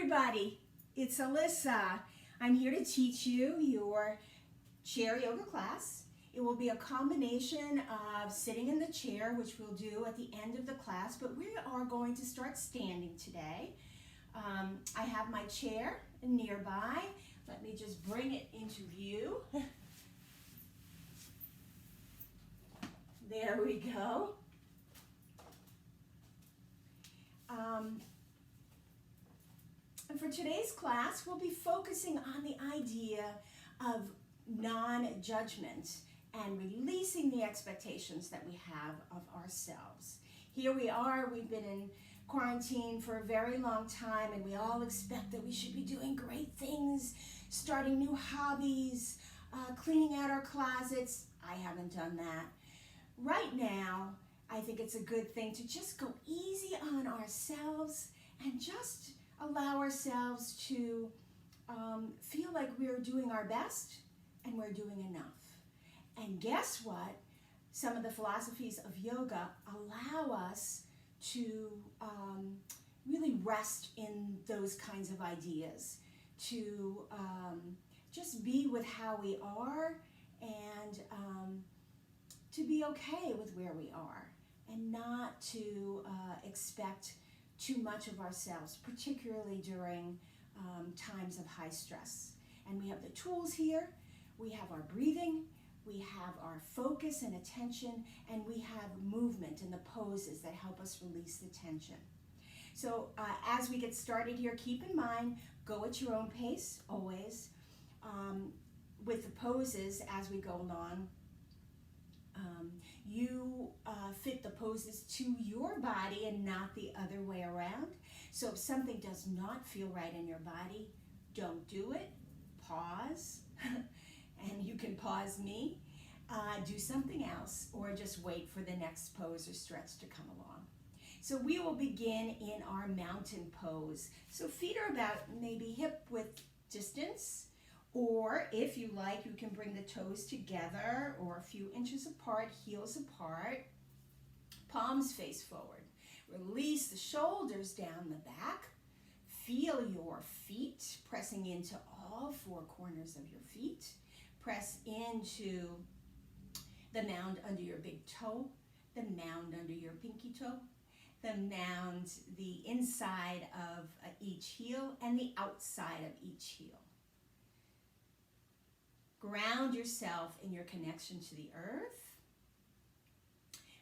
everybody, it's Alyssa. I'm here to teach you your chair yoga class. It will be a combination of sitting in the chair, which we'll do at the end of the class, but we are going to start standing today. I have my chair nearby. Let me just bring it into view. There we go. And for today's class, we'll be focusing on the idea of non-judgment and releasing the expectations that we have of ourselves. Here we are, we've been in quarantine for a very long time, and we all expect that we should be doing great things, starting new hobbies, cleaning out our closets. I haven't done that. Right now, I think it's a good thing to just go easy on ourselves and just allow ourselves to feel like we're doing our best and we're doing enough. And guess what? Some of the philosophies of yoga allow us to really rest in those kinds of ideas, to just be with how we are and to be okay with where we are and not to expect too much of ourselves, particularly during times of high stress. And we have the tools here, we have our breathing, we have our focus and attention, and we have movement and the poses that help us release the tension. So as we get started here, keep in mind, go at your own pace, always. With the poses as we go along, you fit the poses to your body and not the other way around. So if something does not feel right in your body, don't do it. Pause, and you can pause me. Do something else, or just wait for the next pose or stretch to come along. So we will begin in our mountain pose. So feet are about maybe hip-width distance, or if you like, you can bring the toes together or a few inches apart, heels apart, palms face forward. Release the shoulders down the back. Feel your feet pressing into all four corners of your feet. Press into the mound under your big toe, the mound under your pinky toe, the mound, the inside of each heel, and the outside of each heel. Ground yourself in your connection to the earth.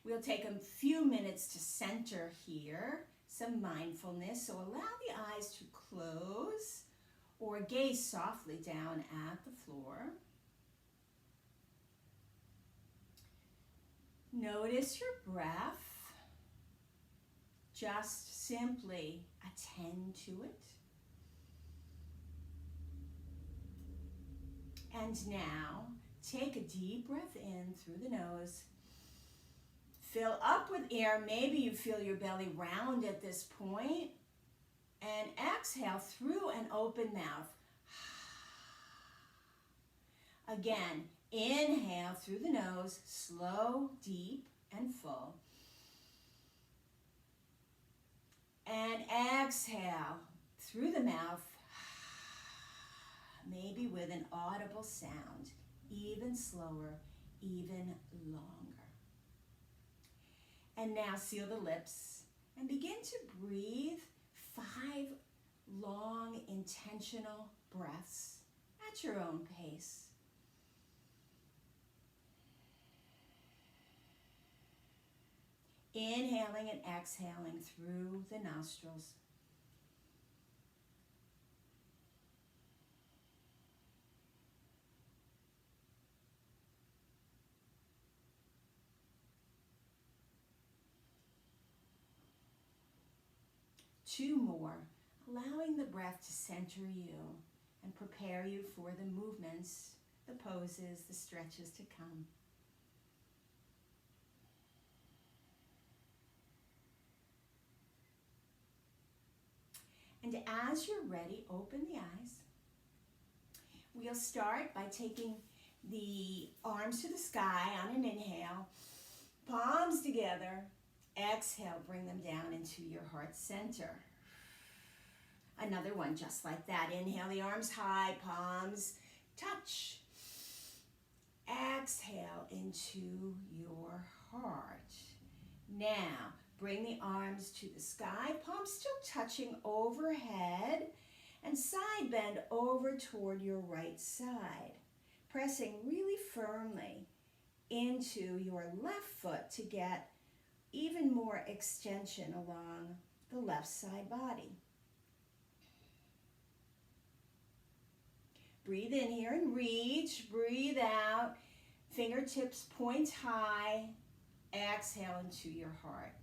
We'll take a few minutes to center here, some mindfulness. So allow the eyes to close or gaze softly down at the floor. Notice your breath. Just simply attend to it. And now, take a deep breath in through the nose. Fill up with air. Maybe you feel your belly round at this point. And exhale through an open mouth. Again, inhale through the nose, slow, deep, and full. And exhale through the mouth, maybe with an audible sound, even slower, even longer. And now seal the lips and begin to breathe 5 long, intentional breaths at your own pace. Inhaling and exhaling through the nostrils. Two more, allowing the breath to center you and prepare you for the movements, the poses, the stretches to come. And as you're ready, open the eyes. We'll start by taking the arms to the sky on an inhale, palms together. Exhale, bring them down into your heart center. Another one just like that. Inhale the arms high, palms touch. Exhale into your heart. Now, bring the arms to the sky, palms still touching overhead, and side bend over toward your right side, pressing really firmly into your left foot to get even more extension along the left side body. Breathe in here and reach. Breathe out. Fingertips point high. Exhale into your heart.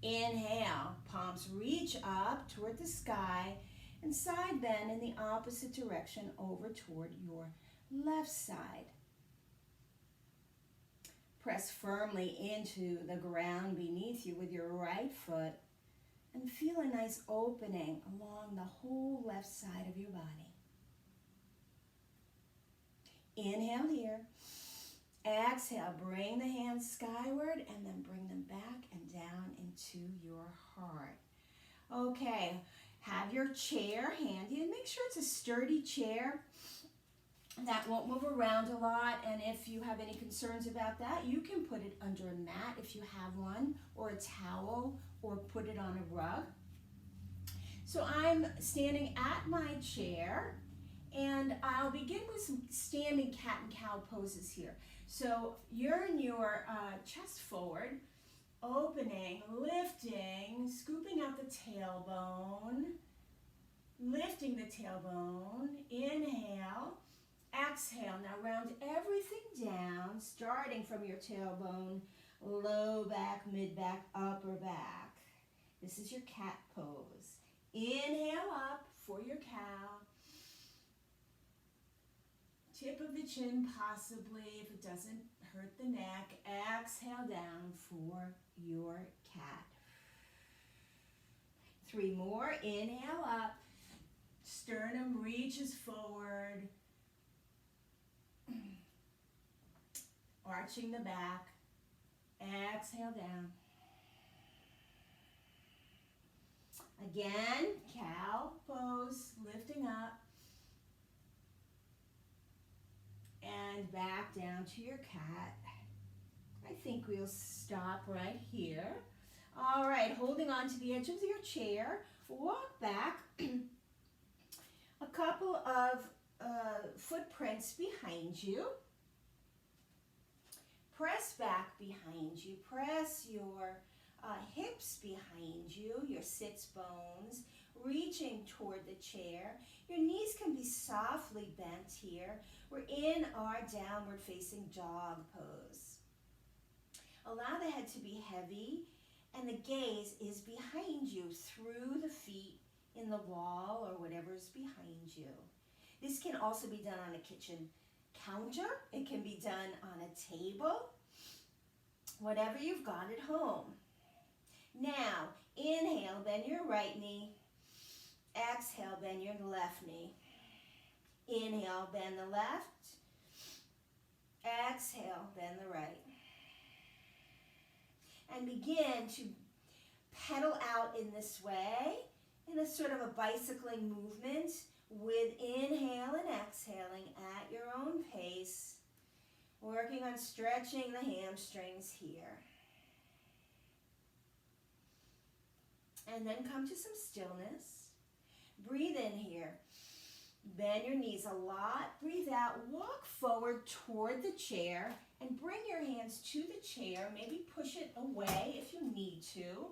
Inhale. Palms reach up toward the sky and side bend in the opposite direction over toward your left side. Press firmly into the ground beneath you with your right foot and feel a nice opening along the whole left side of your body. Inhale here. Exhale, bring the hands skyward and then bring them back and down into your heart. Okay, have your chair handy and make sure it's a sturdy chair that won't move around a lot. And if you have any concerns about that, you can put it under a mat if you have one, or a towel, or put it on a rug. So I'm standing at my chair, and I'll begin with some standing cat and cow poses here. So you're in your chest forward, opening, lifting, scooping out the tailbone, lifting the tailbone. Inhale, exhale. Now round everything down, starting from your tailbone, low back, mid back, upper back. This is your cat pose. Inhale up for your cow. Tip of the chin possibly, if it doesn't hurt the neck. Exhale down for your cat. 3 more. Inhale up. Sternum reaches forward. Arching the back. Exhale down. Again, cow pose, lifting up. And back down to your cat. I think we'll stop right here. All right, holding on to the edge of your chair, walk back a couple of footprints behind you. Press back behind you. Press your hips behind you, your sits bones, reaching toward the chair. Your knees can be softly bent here. We're in our downward facing dog pose. Allow the head to be heavy and the gaze is behind you through the feet in the wall or whatever is behind you. This can also be done on a kitchen counter. It can be done on a table, whatever you've got at home. Now, inhale, bend your right knee. Exhale, bend your left knee. Inhale, bend the left. Exhale, bend the right. And begin to pedal out in this way, in a sort of a bicycling movement, with inhale and exhaling at your own pace, working on stretching the hamstrings here. And then come to some stillness. Breathe in here. Bend your knees a lot. Breathe out. Walk forward toward the chair and bring your hands to the chair. Maybe push it away if you need to,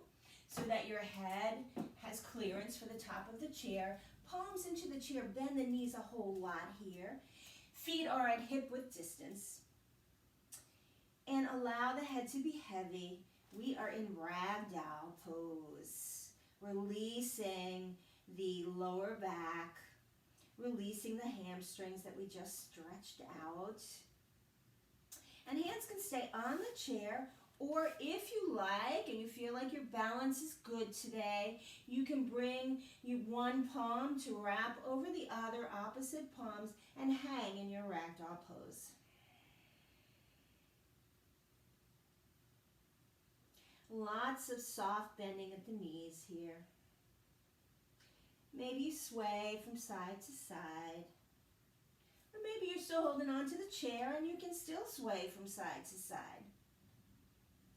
so that your head has clearance for the top of the chair. Palms into the chair. Bend the knees a whole lot here. Feet are at hip width distance. And allow the head to be heavy. We are in ragdoll pose. Releasing the lower back, releasing the hamstrings that we just stretched out. And hands can stay on the chair, or if you like and you feel like your balance is good today, you can bring one palm to wrap over the other, opposite palms, and hang in your ragdoll pose. Lots of soft bending at the knees here. Maybe you sway from side to side. Or maybe you're still holding on to the chair and you can still sway from side to side.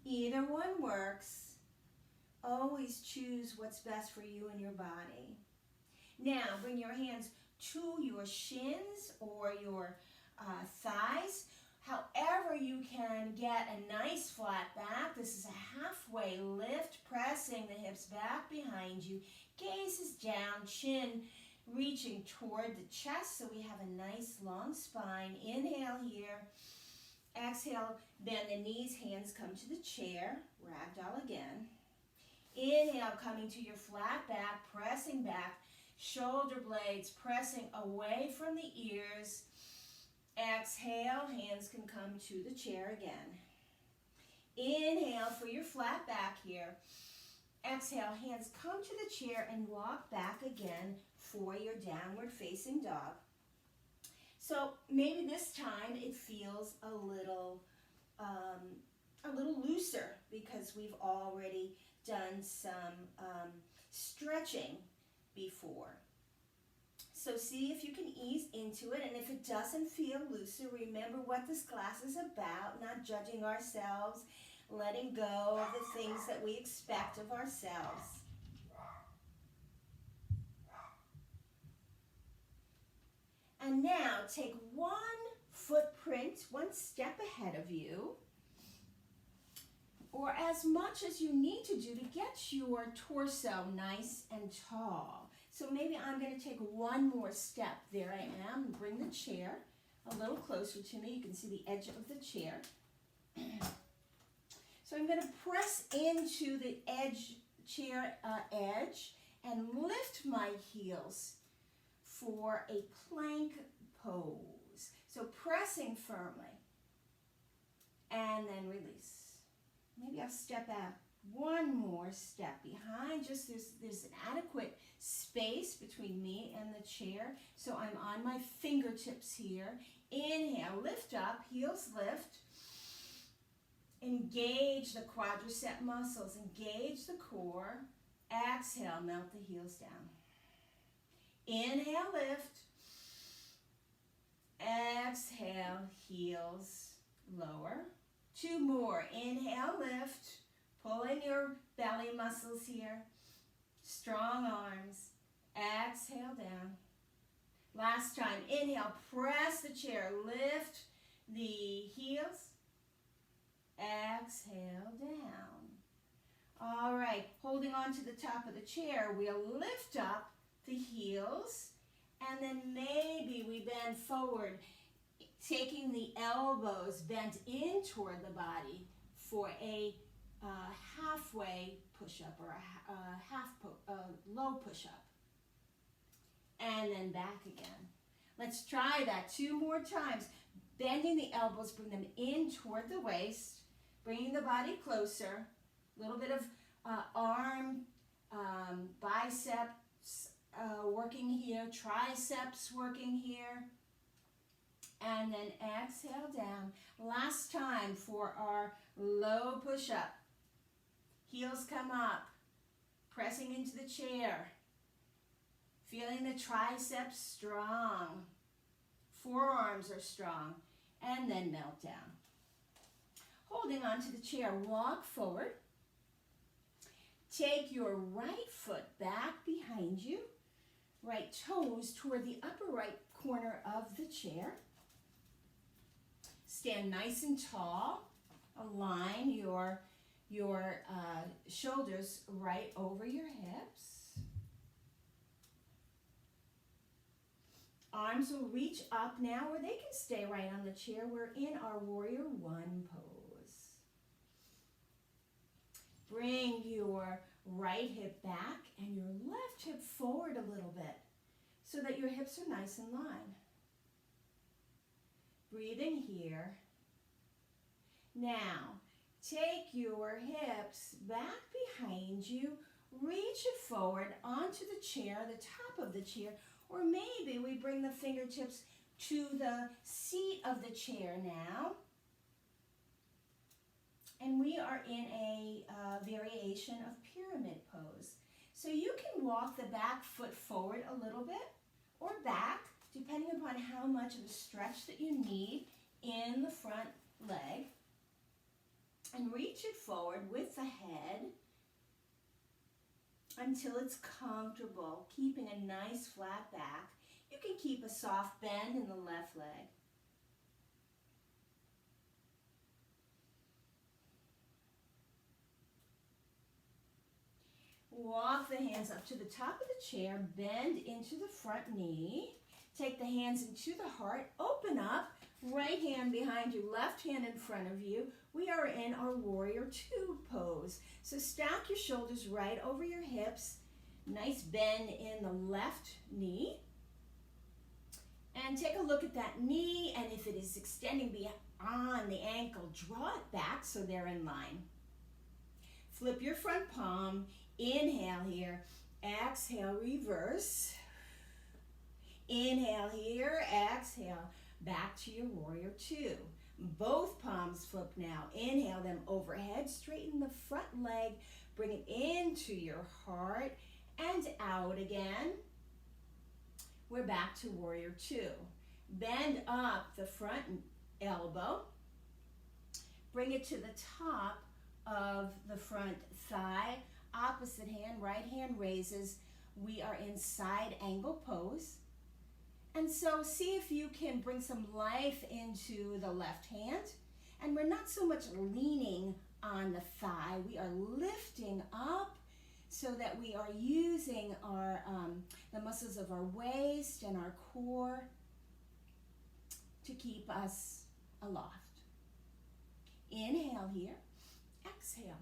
Either one works. Always choose what's best for you and your body. Now, bring your hands to your shins or your thighs. However you can get a nice flat back. This is a halfway lift, pressing the hips back behind you. Gaze is down, chin reaching toward the chest, so we have a nice long spine. Inhale here. Exhale, bend the knees, hands come to the chair. Ragdoll again. Inhale, coming to your flat back, pressing back. Shoulder blades pressing away from the ears. Exhale, hands can come to the chair again. Inhale for your flat back here. Exhale, hands come to the chair and walk back again for your downward facing dog. So maybe this time it feels a little looser because we've already done some stretching before. So see if you can ease into it, and if it doesn't feel looser, remember what this class is about, not judging ourselves, letting go of the things that we expect of ourselves. And now take one footprint, one step ahead of you, or as much as you need to do to get your torso nice and tall. So maybe I'm going to take one more step. There I am. Bring the chair a little closer to me. You can see the edge of the chair. So I'm going to press into the chair edge and lift my heels for a plank pose. So pressing firmly and then release. Maybe I'll step out one more step behind. Just there's an adequate space between me and the chair. So I'm on my fingertips here. Inhale, lift up, heels lift. Engage the quadricep muscles, engage the core. Exhale, melt the heels down. Inhale, lift. Exhale, heels lower. Two more. Inhale, lift. Pull in your belly muscles here. Strong arms. Exhale down. Last time. Inhale, press the chair. Lift the heels. Exhale down. All right. Holding on to the top of the chair, we'll lift up the heels. And then maybe we bend forward, taking the elbows bent in toward the body for a halfway push-up or a low push-up. And then back again. Let's try that 2 more times. Bending the elbows, bring them in toward the waist, bringing the body closer. A little bit of arm, biceps working here, triceps working here. And then exhale down. Last time for our low push-up. Heels come up, pressing into the chair. Feeling the triceps strong. Forearms are strong. And then melt down. Holding onto the chair, walk forward. Take your right foot back behind you. Right toes toward the upper right corner of the chair. Stand nice and tall. Align your shoulders right over your hips. Arms will reach up now, or they can stay right on the chair. We're in our Warrior One pose. Bring your right hip back and your left hip forward a little bit so that your hips are nice in line. Breathe in here. Now, take your hips back behind you, reach it forward onto the chair, the top of the chair, or maybe we bring the fingertips to the seat of the chair now. And we are in a variation of pyramid pose. So you can walk the back foot forward a little bit or back, depending upon how much of a stretch that you need in the front leg. And reach it forward with the head until it's comfortable, keeping a nice flat back. You can keep a soft bend in the left leg. Walk the hands up to the top of the chair, bend into the front knee. Take the hands into the heart, open up, right hand behind you, left hand in front of you. We are in our warrior two pose. So stack your shoulders right over your hips. Nice bend in the left knee. And take a look at that knee, and if it is extending beyond the ankle, draw it back so they're in line. Flip your front palm. Inhale here, exhale, reverse. Inhale here, exhale, back to your warrior two. Both palms flip now. Inhale them overhead, straighten the front leg, bring it into your heart and out again. We're back to warrior two. Bend up the front elbow, bring it to the top of the front thigh. Opposite hand, right hand raises. We are in side angle pose. And so see if you can bring some life into the left hand. And we're not so much leaning on the thigh. We are lifting up so that we are using our the muscles of our waist and our core to keep us aloft. Inhale here, exhale.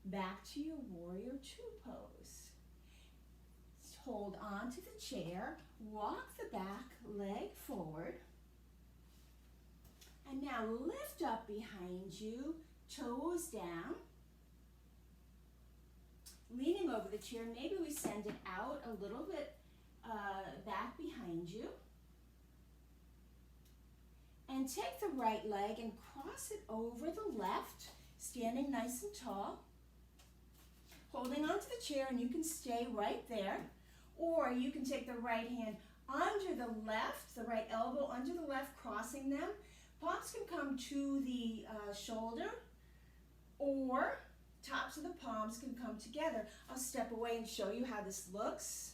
Back to your warrior two pose. Hold on to the chair, walk the back leg forward, and now lift up behind you, toes down. Leaning over the chair, maybe we send it out a little bit back behind you. And take the right leg and cross it over the left, standing nice and tall. Holding onto the chair, and you can stay right there. Or you can take the right hand under the left, the right elbow under the left, crossing them. Palms can come to the shoulder, or tops of the palms can come together. I'll step away and show you how this looks.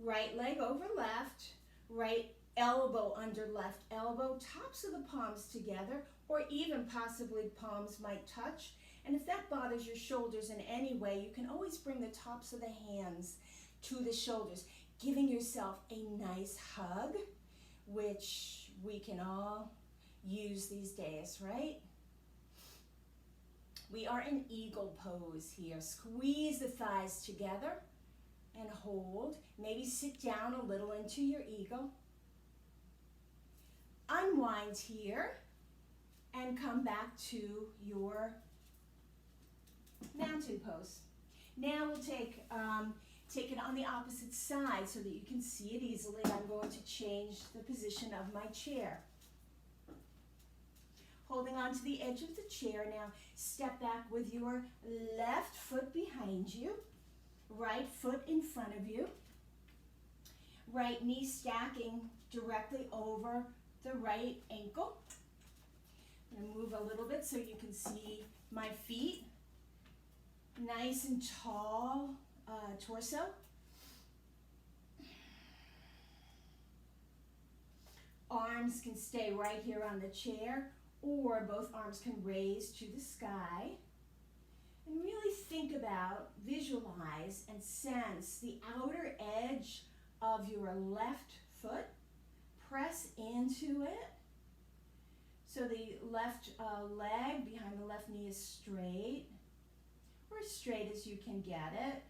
Right leg over left, right elbow under left elbow, tops of the palms together, or even possibly palms might touch. And if that bothers your shoulders in any way, you can always bring the tops of the hands to the shoulders, giving yourself a nice hug, which we can all use these days, right? We are in eagle pose here. Squeeze the thighs together and hold. Maybe sit down a little into your eagle. Unwind here and come back to your mountain pose. Now we'll take it on the opposite side so that you can see it easily. I'm going to change the position of my chair. Holding on to the edge of the chair now, step back with your left foot behind you, right foot in front of you, right knee stacking directly over the right ankle. I'm going to move a little bit so you can see my feet. Nice and tall torso. Arms can stay right here on the chair, or both arms can raise to the sky. And really think about, visualize, and sense the outer edge of your left foot. Press into it. So the left leg behind the left knee is straight, or as straight as you can get it.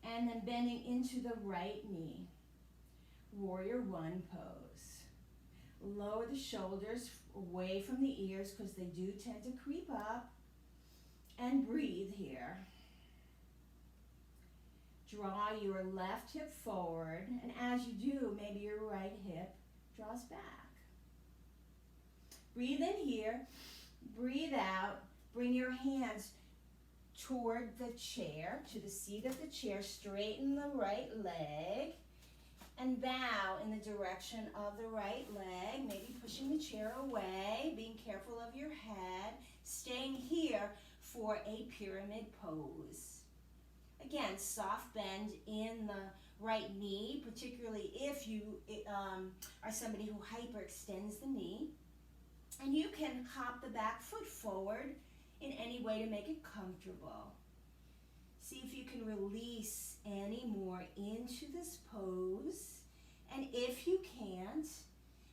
And then bending into the right knee. Warrior one pose. Lower the shoulders away from the ears because they do tend to creep up. And breathe here. Draw your left hip forward, and as you do, maybe your right hip draws back. Breathe in here, breathe out, bring your hands toward the chair, to the seat of the chair. Straighten the right leg and bow in the direction of the right leg, maybe pushing the chair away, being careful of your head, staying here for a pyramid pose. Again, soft bend in the right knee, particularly if you are somebody who hyperextends the knee. And you can hop the back foot forward in any way to make it comfortable. See if you can release any more into this pose. And if you can't,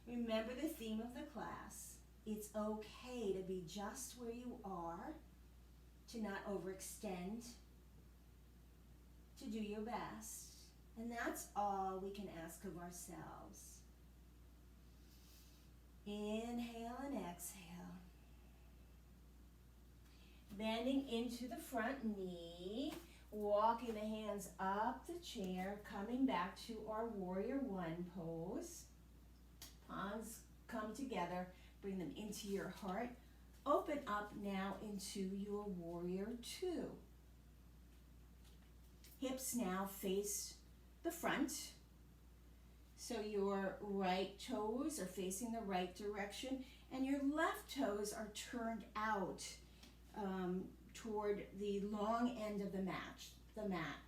remember the theme of the class. It's okay to be just where you are, to not overextend, to do your best. And that's all we can ask of ourselves. Inhale and exhale. Bending into the front knee, walking the hands up the chair, coming back to our Warrior One pose. Palms come together, bring them into your heart. Open up now into your Warrior Two. Hips now face the front. So your right toes are facing the right direction and your left toes are turned out toward the long end of the mat.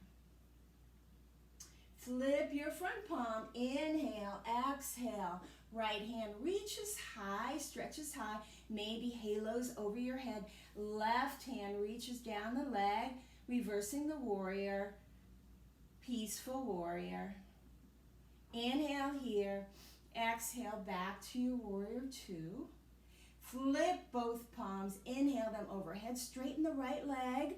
Flip your front palm, inhale, exhale. Right hand reaches high, stretches high, maybe halos over your head. Left hand reaches down the leg, reversing the warrior, peaceful warrior. Inhale here, exhale back to your Warrior Two. Flip both palms, inhale them overhead, straighten the right leg.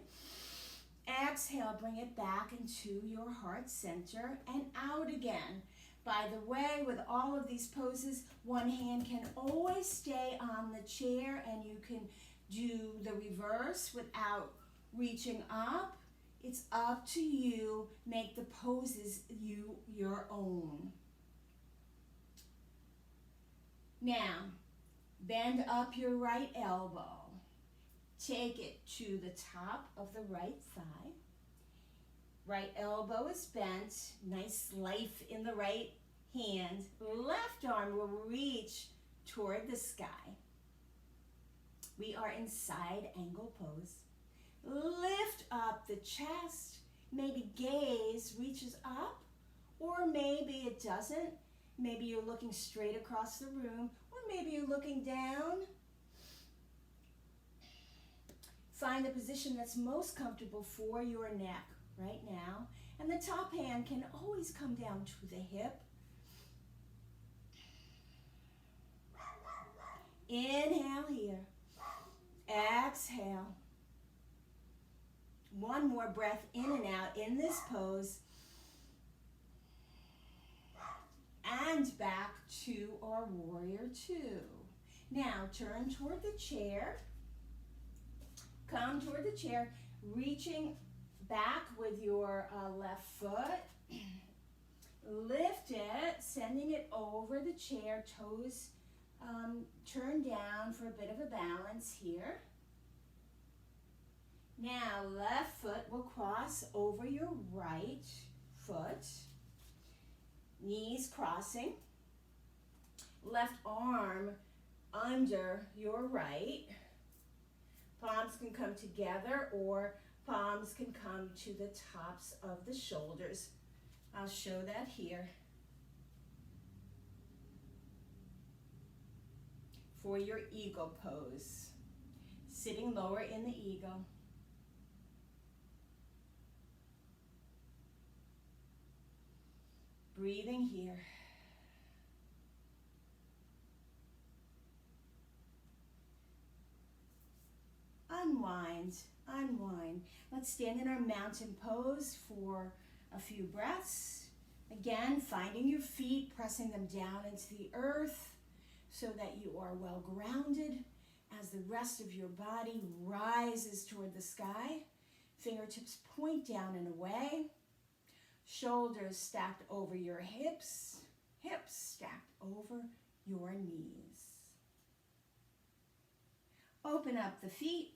Exhale, bring it back into your heart center and out again. By the way, with all of these poses, one hand can always stay on the chair and you can do the reverse without reaching up. It's up to you. Make the poses your own. Now, bend up your right elbow. Take it to the top of the right thigh. Right elbow is bent. Nice life in the right hand. Left arm will reach toward the sky. We are in side angle pose. Lift up the chest. Maybe gaze reaches up, or maybe it doesn't. Maybe you're looking straight across the room, or maybe you're looking down. Find the position that's most comfortable for your neck right now. And the top hand can always come down to the hip. Inhale here. Exhale. One more breath in and out in this pose. And back to our Warrior Two. Now turn toward the chair. Come toward the chair, reaching back with your left foot. Lift it, sending it over the chair, toes turn down for a bit of a balance here. Now left foot will cross over your right foot. Knees crossing. Left arm under your right. Palms can come together or palms can come to the tops of the shoulders. I'll show that here. For your eagle pose. Sitting lower in the eagle. Breathing here. Unwind, unwind. Let's stand in our mountain pose for a few breaths. Again, finding your feet, pressing them down into the earth so that you are well grounded as the rest of your body rises toward the sky. Fingertips point down and away. Shoulders stacked over your hips. Hips stacked over your knees. Open up the feet.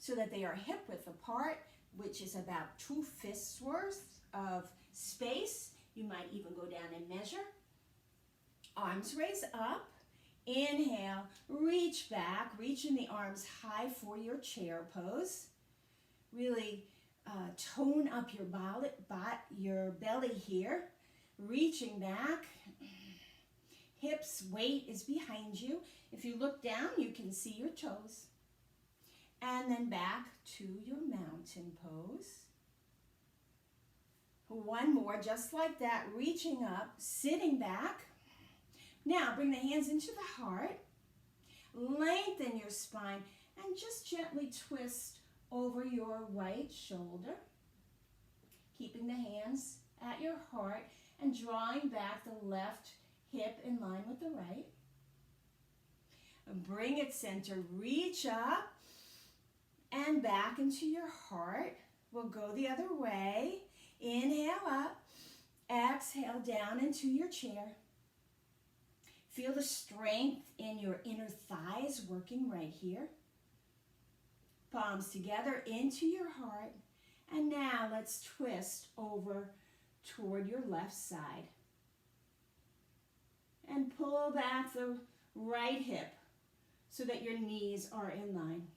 so that they are hip width apart, which is about 2 fists worth of space. You might even go down and measure. Arms raise up. Inhale, reach back, reaching the arms high for your chair pose. Really tone up your belly here. Reaching back. Hips, weight is behind you. If you look down, you can see your toes. And then back to your mountain pose. One more, just like that, reaching up, sitting back. Now, bring the hands into the heart. Lengthen your spine and just gently twist over your right shoulder. Keeping the hands at your heart and drawing back the left hip in line with the right. Bring it center, reach up and back into your heart. We'll go the other way. Inhale up, exhale down into your chair. Feel the strength in your inner thighs working right here. Palms together into your heart. And now let's twist over toward your left side. And pull back the right hip so that your knees are in line.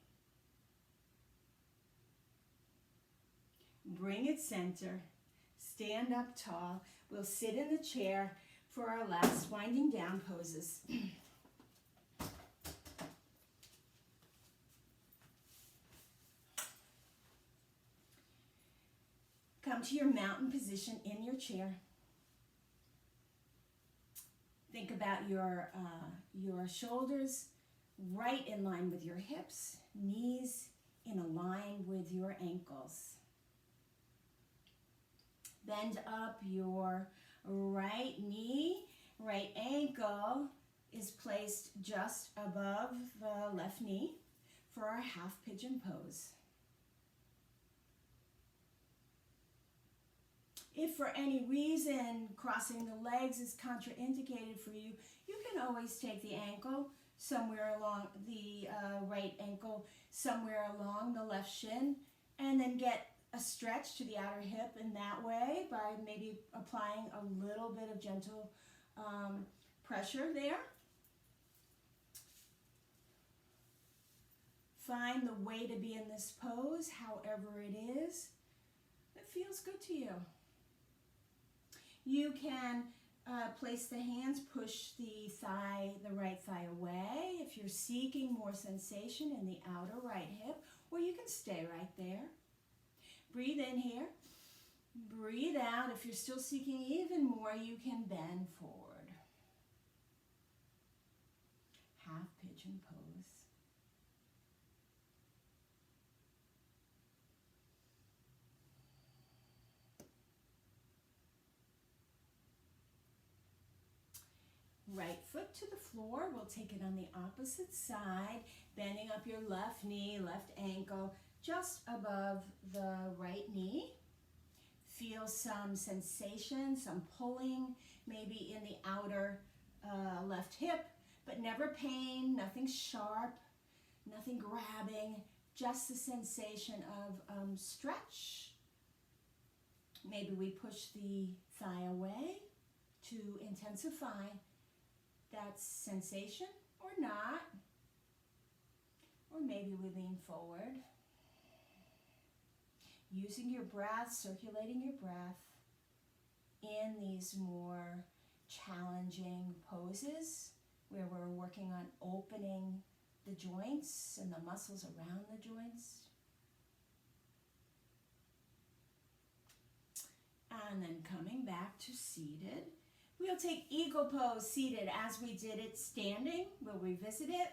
Bring it center. Stand up tall. We'll sit in the chair for our last winding down poses. Come to your mountain position in your chair. Think about your shoulders right in line with your hips, knees in a line with your ankles. Bend up your right knee, right ankle is placed just above the left knee for our half pigeon pose. If for any reason crossing the legs is contraindicated for you, you can always take the ankle somewhere along the right ankle, somewhere along the left shin, and then get a stretch to the outer hip in that way by maybe applying a little bit of gentle pressure there. Find the way to be in this pose, however it is that feels good to you. You can place the hands, push the right thigh away if you're seeking more sensation in the outer right hip, or you can stay right there. Breathe in here. Breathe out. If you're still seeking even more, you can bend forward. Half pigeon pose. Right foot to the floor. We'll take it on the opposite side, bending up your left knee, left ankle, just above the right knee. Feel some sensation, some pulling, maybe in the outer left hip, but never pain, nothing sharp, nothing grabbing, just the sensation of stretch. Maybe we push the thigh away to intensify that sensation, or not. Or maybe we lean forward. Using your breath, circulating your breath in these more challenging poses where we're working on opening the joints and the muscles around the joints. And then coming back to seated. We'll take eagle pose seated as we did it standing. We'll revisit it.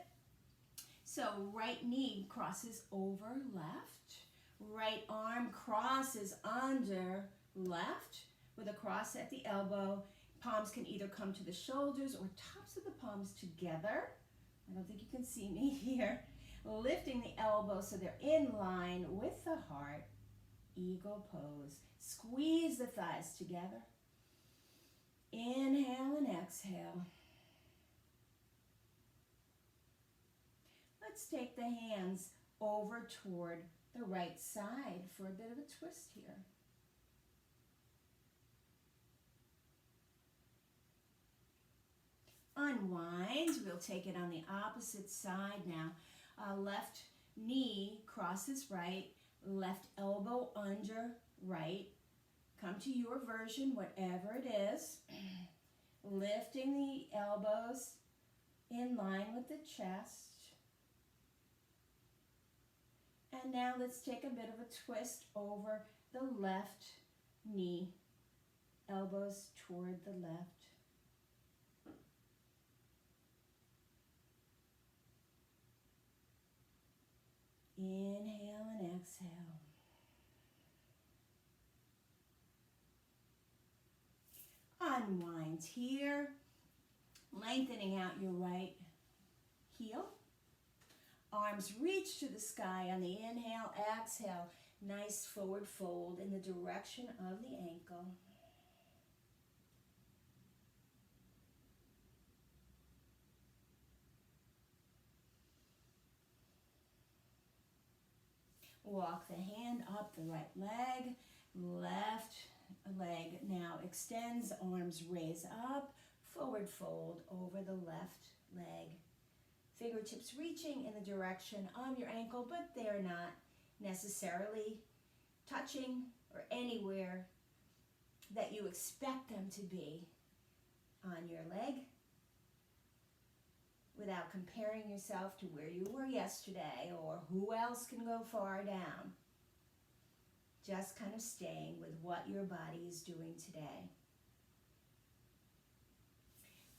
So right knee crosses over left. Right arm crosses under left with a cross at the elbow. Palms can either come to the shoulders or tops of the palms together. I don't think you can see me here. Lifting the elbows so they're in line with the heart. Eagle pose. Squeeze the thighs together. Inhale and exhale. Let's take the hands over toward the right side for a bit of a twist here. Unwind. We'll take it on the opposite side now. Left knee crosses right, left elbow under right. Come to your version, whatever it is. Lifting the elbows in line with the chest. And now let's take a bit of a twist over the left knee. Elbows toward the left. Inhale and exhale. Unwind here. Lengthening out your right heel. Arms reach to the sky on the inhale, exhale. Nice forward fold in the direction of the ankle. Walk the hand up the right leg, left leg now extends, arms raise up, forward fold over the left leg. Fingertips reaching in the direction of your ankle, but they're not necessarily touching or anywhere that you expect them to be on your leg, without comparing yourself to where you were yesterday or who else can go far down. Just kind of staying with what your body is doing today.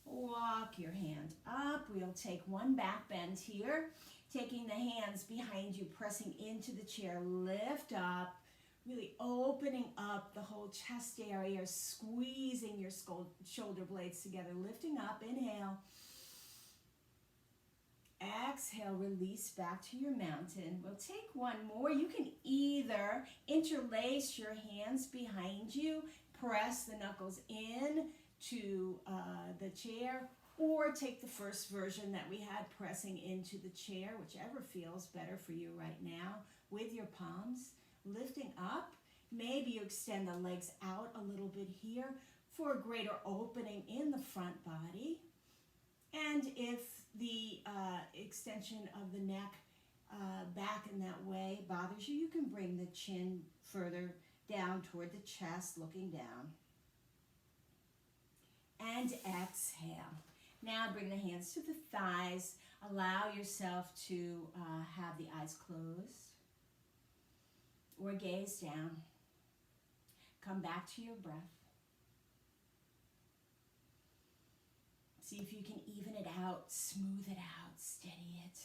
Walk your hand up. We'll take one back bend here. Taking the hands behind you, pressing into the chair. Lift up, really opening up the whole chest area, squeezing your shoulder blades together. Lifting up, inhale. Exhale, release back to your mountain. We'll take one more. You can either interlace your hands behind you, press the knuckles in to the chair, or take the first version that we had, pressing into the chair, whichever feels better for you right now, with your palms lifting up. Maybe you extend the legs out a little bit here for a greater opening in the front body. And if the extension of the neck back in that way bothers you, you can bring the chin further down toward the chest, looking down. And exhale. Now bring the hands to the thighs. Allow yourself to have the eyes closed or gaze down. Come back to your breath. See if you can even it out, smooth it out, steady it.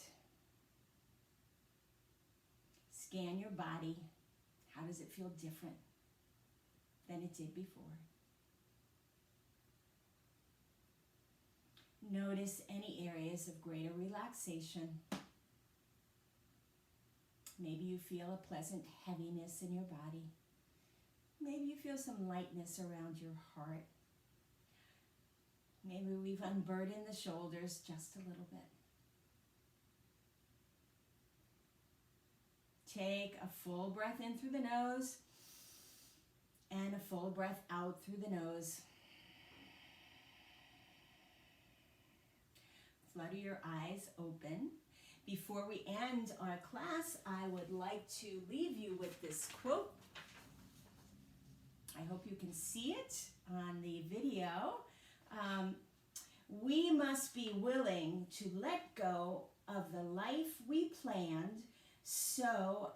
Scan your body. How does it feel different than it did before? Notice any areas of greater relaxation. Maybe you feel a pleasant heaviness in your body. Maybe you feel some lightness around your heart. Maybe we've unburdened the shoulders just a little bit. Take a full breath in through the nose and a full breath out through the nose. Flutter your eyes open. Before we end our class, I would like to leave you with this quote. I hope you can see it on the video. We must be willing to let go of the life we planned so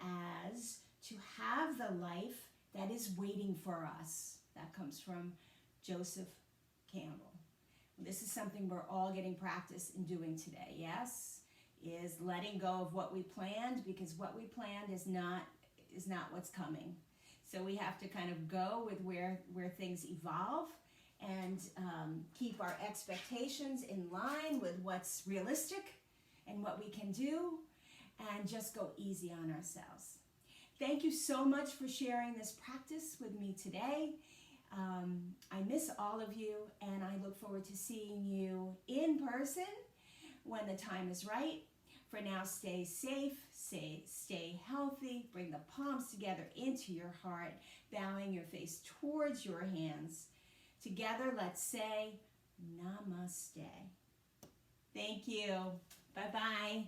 as to have the life that is waiting for us. That comes from Joseph Campbell. This is something we're all getting practice in doing today, yes? Is letting go of what we planned, because what we planned is not what's coming. So we have to kind of go with where things evolve and keep our expectations in line with what's realistic and what we can do, and just go easy on ourselves. Thank you so much for sharing this practice with me today. I miss all of you, and I look forward to seeing you in person when the time is right. For now, stay safe, stay healthy. Bring the palms together into your heart, bowing your face towards your hands. Together, let's say Namaste. Thank you. Bye-bye.